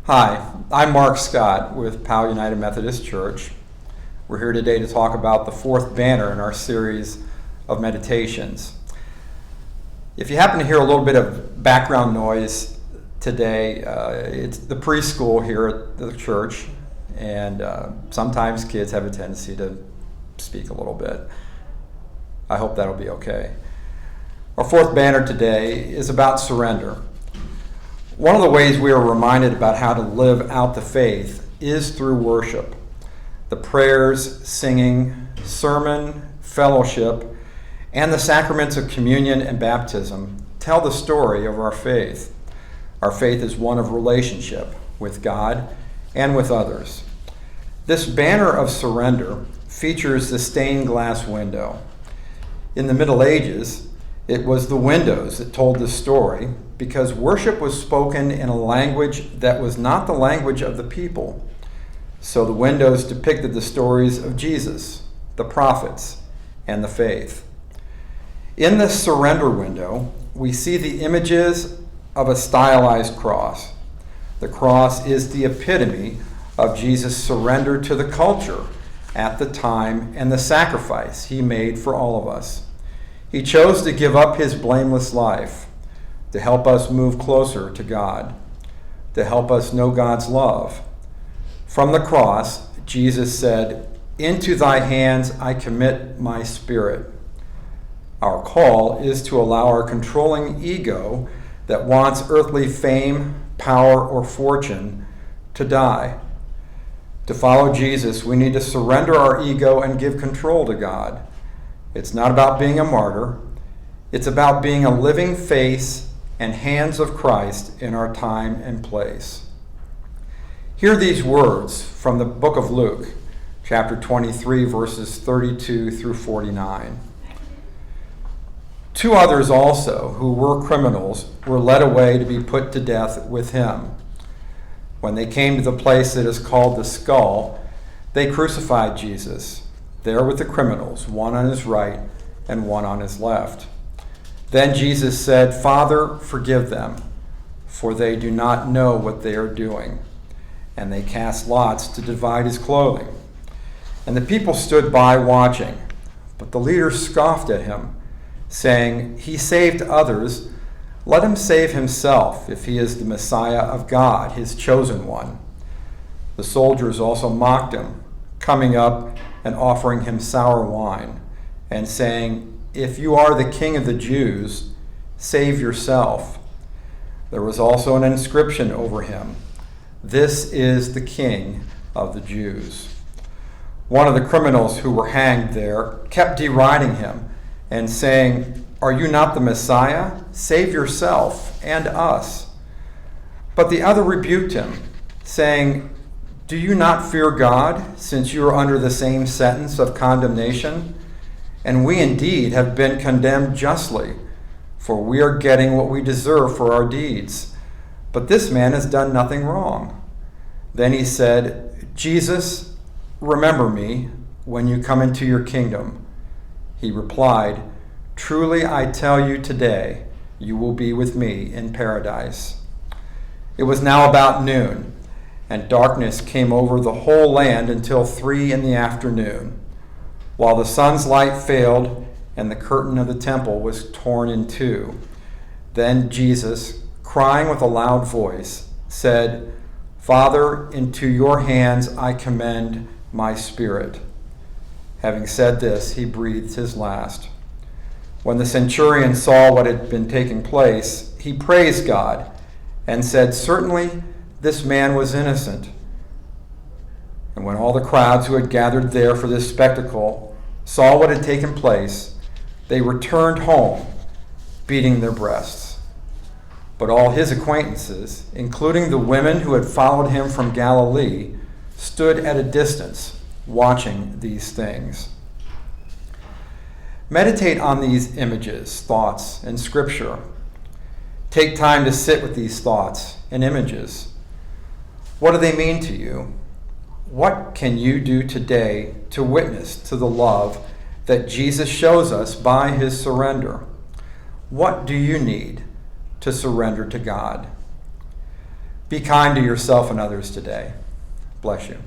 Hi, I'm Mark Scott with Powell United Methodist Church. We're here today to talk about the fourth banner in our series of meditations. If you happen to hear a little bit of background noise today, it's the preschool here at the church, and sometimes kids have a tendency to speak a little bit. I hope that'll be okay. Our fourth banner today is about surrender. One of the ways we are reminded about how to live out the faith is through worship. The prayers, singing, sermon, fellowship, and the sacraments of communion and baptism tell the story of our faith. Our faith is one of relationship with God and with others. This banner of surrender features the stained glass window. In the Middle Ages, it was the windows that told the story because worship was spoken in a language that was not the language of the people. So the windows depicted the stories of Jesus, the prophets, and the faith. In the surrender window, we see the images of a stylized cross. The cross is the epitome of Jesus' surrender to the culture at the time and the sacrifice he made for all of us. He chose to give up his blameless life to help us move closer to God, to help us know God's love. From the cross, Jesus said, "Into thy hands I commit my spirit." Our call is to allow our controlling ego that wants earthly fame, power, or fortune to die. To follow Jesus, we need to surrender our ego and give control to God. It's not about being a martyr. It's about being a living face and hands of Christ in our time and place. Hear these words from the book of Luke, chapter 23, verses 32 through 49. Two others also, who were criminals, were led away to be put to death with him. When they came to the place that is called the Skull, they crucified Jesus, there with the criminals, one on his right and one on his left. Then Jesus said, "Father, forgive them, for they do not know what they are doing." And they cast lots to divide his clothing. And the people stood by watching. But the leaders scoffed at him, saying, "He saved others. Let him save himself, if he is the Messiah of God, his chosen one." The soldiers also mocked him, coming up and offering him sour wine, and saying, "If you are the king of the Jews, save yourself." There was also an inscription over him, "This is the King of the Jews." One of the criminals who were hanged there kept deriding him and saying, "Are you not the Messiah? Save yourself and us." But the other rebuked him, saying, "Do you not fear God, since you are under the same sentence of condemnation? And we indeed have been condemned justly, for we are getting what we deserve for our deeds. But this man has done nothing wrong." Then he said, "Jesus, remember me when you come into your kingdom." He replied, "Truly I tell you today, you will be with me in paradise." It was now about noon, and darkness came over the whole land until 3 p.m, while the sun's light failed and the curtain of the temple was torn in two. Then Jesus, crying with a loud voice, said, "Father, into your hands I commend my spirit." Having said this, he breathed his last. When the centurion saw what had been taking place, he praised God and said, "Certainly this man was innocent." And when all the crowds who had gathered there for this spectacle saw what had taken place, they returned home, beating their breasts. But all his acquaintances, including the women who had followed him from Galilee, stood at a distance, watching these things. Meditate on these images, thoughts, and Scripture. Take time to sit with these thoughts and images. What do they mean to you? What can you do today to witness to the love that Jesus shows us by his surrender? What do you need to surrender to God? Be kind to yourself and others today. Bless you.